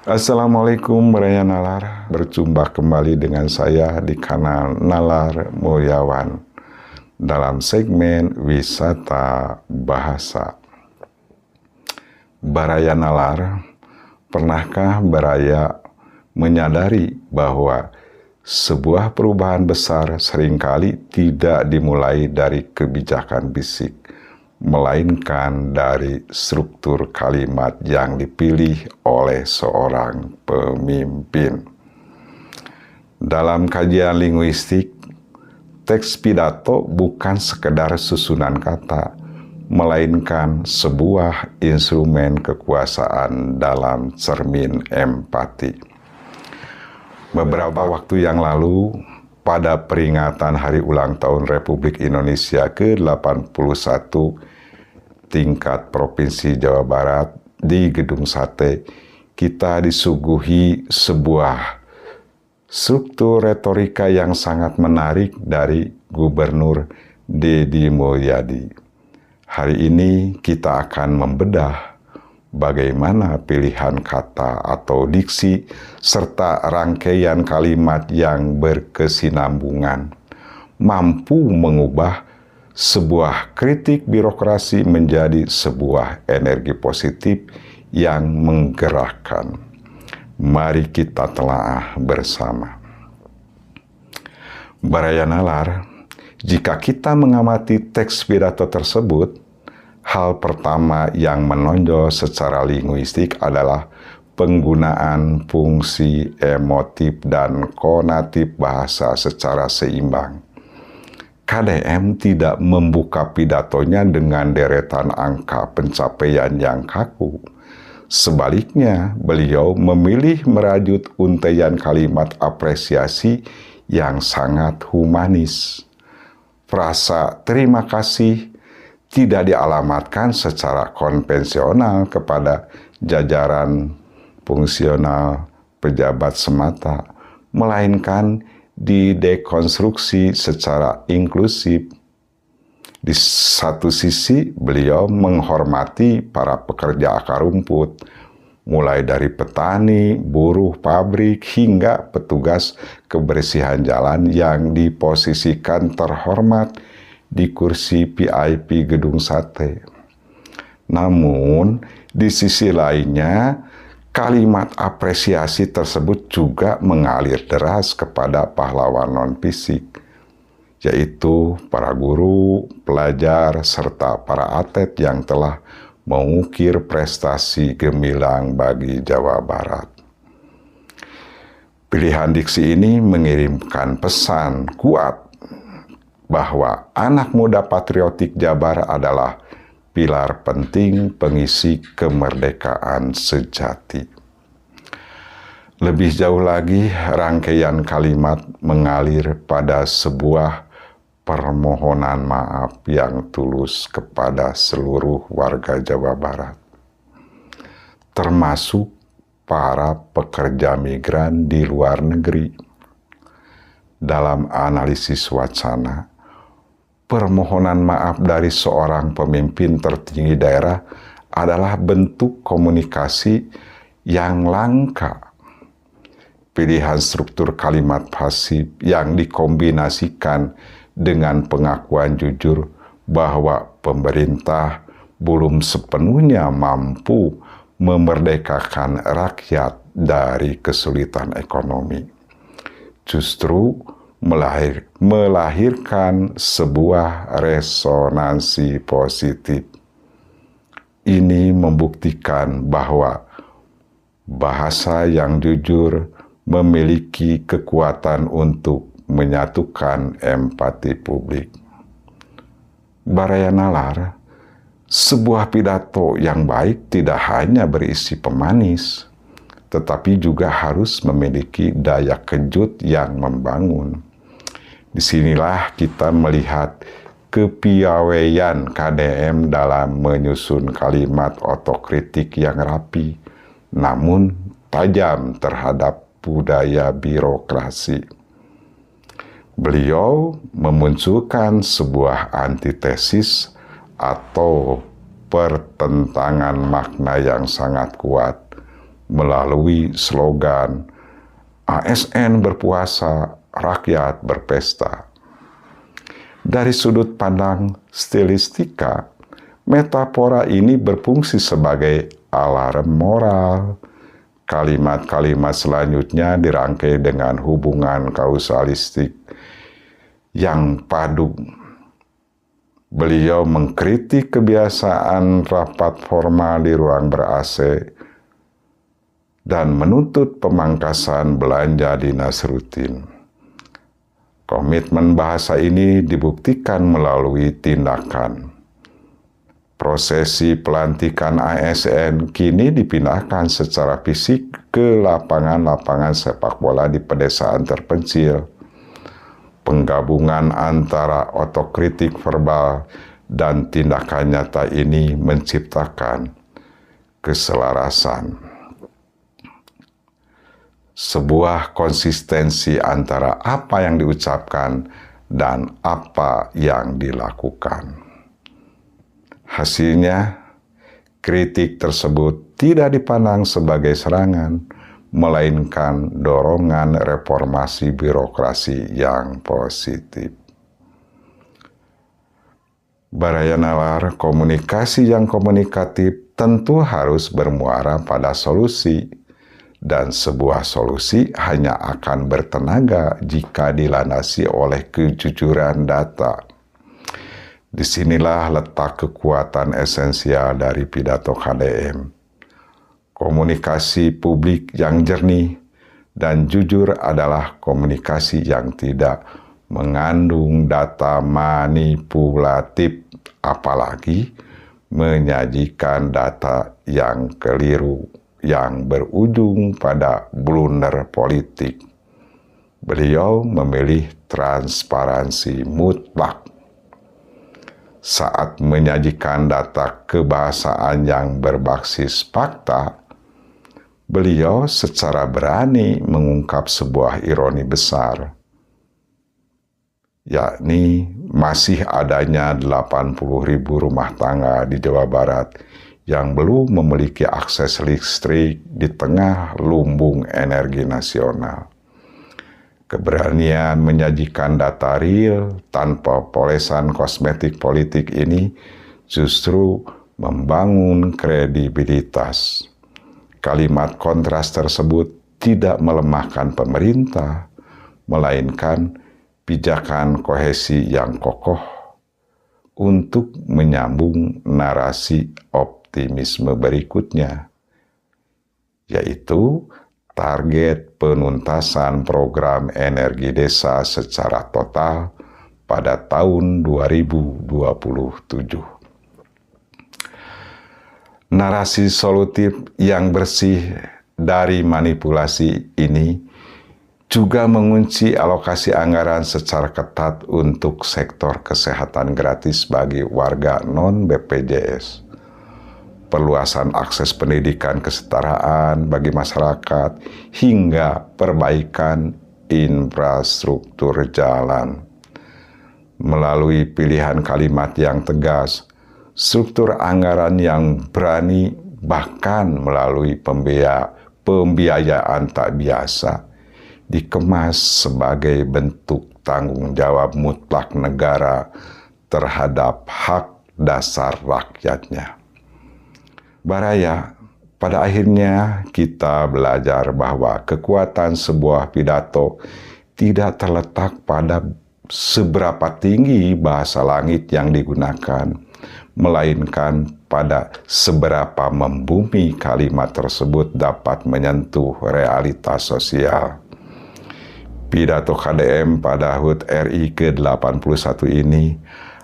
Assalamualaikum Raya Nalar, berjumpa kembali dengan saya di kanal Nalar Mulyawan dalam segmen Wisata Bahasa. Baraya Nalar, pernahkah Baraya menyadari bahwa sebuah perubahan besar seringkali tidak dimulai dari kebijakan fisik, melainkan dari struktur kalimat yang dipilih oleh seorang pemimpin. Dalam kajian linguistik, teks pidato bukan sekedar susunan kata, melainkan sebuah instrumen kekuasaan dalam cermin empati. Beberapa waktu yang lalu, pada peringatan Hari Ulang Tahun Republik Indonesia ke-81 tingkat Provinsi Jawa Barat di Gedung Sate, kita disuguhi sebuah struktur retorika yang sangat menarik dari Gubernur Deddy Mulyadi. Hari ini kita akan membedah bagaimana pilihan kata atau diksi serta rangkaian kalimat yang berkesinambungan mampu mengubah sebuah kritik birokrasi menjadi sebuah energi positif yang menggerakkan. Mari kita telaah bersama. Baraya Nalar, jika kita mengamati teks pidato tersebut, hal pertama yang menonjol secara linguistik adalah penggunaan fungsi emotif dan konatif bahasa secara seimbang. KDM tidak membuka pidatonya dengan deretan angka pencapaian yang kaku. Sebaliknya, beliau memilih merajut untaian kalimat apresiasi yang sangat humanis. Frasa terima kasih tidak dialamatkan secara konvensional kepada jajaran fungsional pejabat semata, melainkan didekonstruksi secara inklusif. Di satu sisi, beliau menghormati para pekerja akar rumput, mulai dari petani, buruh pabrik, hingga petugas kebersihan jalan yang diposisikan terhormat di kursi VIP Gedung Sate. Namun, di sisi lainnya, kalimat apresiasi tersebut juga mengalir deras kepada pahlawan non-fisik, yaitu para guru, pelajar, serta para atlet yang telah mengukir prestasi gemilang bagi Jawa Barat. Pilihan diksi ini mengirimkan pesan kuat bahwa anak muda patriotik Jabar adalah pilar penting pengisi kemerdekaan sejati. Lebih jauh lagi, rangkaian kalimat mengalir pada sebuah permohonan maaf yang tulus kepada seluruh warga Jawa Barat, termasuk para pekerja migran di luar negeri. Dalam analisis wacana, permohonan maaf dari seorang pemimpin tertinggi daerah adalah bentuk komunikasi yang langka. Pilihan struktur kalimat pasif yang dikombinasikan dengan pengakuan jujur bahwa pemerintah belum sepenuhnya mampu memerdekakan rakyat dari kesulitan ekonomi, justru melahirkan sebuah resonansi positif. Ini membuktikan bahwa bahasa yang jujur memiliki kekuatan untuk menyatukan empati publik. Baraya Nalar, sebuah pidato yang baik tidak hanya berisi pemanis, tetapi juga harus memiliki daya kejut yang membangun. Disinilah kita melihat kepiawaian KDM dalam menyusun kalimat otokritik yang rapi, namun tajam terhadap budaya birokrasi. Beliau memunculkan sebuah antitesis atau pertentangan makna yang sangat kuat melalui slogan ASN berpuasa, rakyat berpesta. Dari sudut pandang stilistika, metafora ini berfungsi sebagai alarm moral. Kalimat-kalimat selanjutnya dirangkai dengan hubungan kausalistik yang padu. Beliau mengkritik kebiasaan rapat formal di ruang ber-AC dan menuntut pemangkasan belanja dinas rutin. Komitmen bahasa ini dibuktikan melalui tindakan. Prosesi pelantikan ASN kini dipindahkan secara fisik ke lapangan-lapangan sepak bola di pedesaan terpencil. Penggabungan antara otokritik verbal dan tindakan nyata ini menciptakan keselarasan. Sebuah konsistensi antara apa yang diucapkan dan apa yang dilakukan. Hasilnya, kritik tersebut tidak dipandang sebagai serangan, melainkan dorongan reformasi birokrasi yang positif. Baraya nalar, komunikasi yang komunikatif tentu harus bermuara pada solusi, dan sebuah solusi hanya akan bertenaga jika dilandasi oleh kejujuran data. Disinilah letak kekuatan esensial dari pidato KDM. Komunikasi publik yang jernih dan jujur adalah komunikasi yang tidak mengandung data manipulatif, apalagi menyajikan data yang keliru yang berujung pada blunder politik. Beliau memilih transparansi mutlak. Saat menyajikan data kebahasaan yang berbasis fakta, beliau secara berani mengungkap sebuah ironi besar, yakni masih adanya 80.000 rumah tangga di Jawa Barat yang belum memiliki akses listrik di tengah lumbung energi nasional. Keberanian menyajikan data real tanpa polesan kosmetik politik ini justru membangun kredibilitas. Kalimat kontras tersebut tidak melemahkan pemerintah, melainkan pijakan kohesi yang kokoh untuk menyambung narasi optimisme berikutnya, yaitu target penuntasan program energi desa secara total pada tahun 2027. Narasi solutif yang bersih dari manipulasi ini juga mengunci alokasi anggaran secara ketat untuk sektor kesehatan gratis bagi warga non-BPJS. Perluasan akses pendidikan kesetaraan bagi masyarakat, hingga perbaikan infrastruktur jalan. Melalui pilihan kalimat yang tegas, struktur anggaran yang berani, bahkan melalui pembiayaan tak biasa, dikemas sebagai bentuk tanggung jawab mutlak negara terhadap hak dasar rakyatnya. Baraya, pada akhirnya kita belajar bahwa kekuatan sebuah pidato tidak terletak pada seberapa tinggi bahasa langit yang digunakan, melainkan pada seberapa membumi kalimat tersebut dapat menyentuh realitas sosial. Pidato KDM pada HUT RI ke-81 ini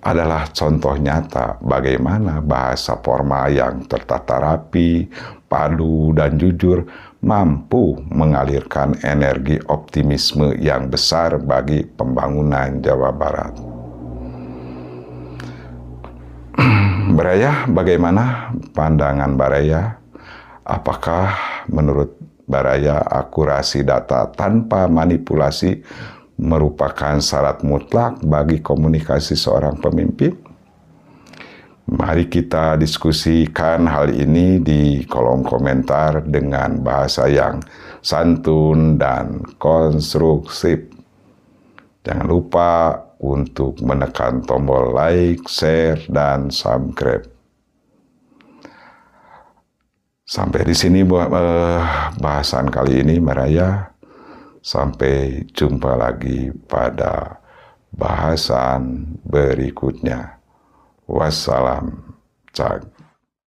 adalah contoh nyata bagaimana bahasa formal yang tertata rapi, padu, dan jujur mampu mengalirkan energi optimisme yang besar bagi pembangunan Jawa Barat. Baraya, bagaimana pandangan Baraya? Apakah menurut Baraya akurasi data tanpa manipulasi merupakan syarat mutlak bagi komunikasi seorang pemimpin? Mari kita diskusikan hal ini di kolom komentar dengan bahasa yang santun dan konstruktif. Jangan lupa untuk menekan tombol like, share, dan subscribe. Sampai di sini bahasan kali ini, Maraya. Sampai jumpa lagi pada bahasan berikutnya. Wassalam. Cak.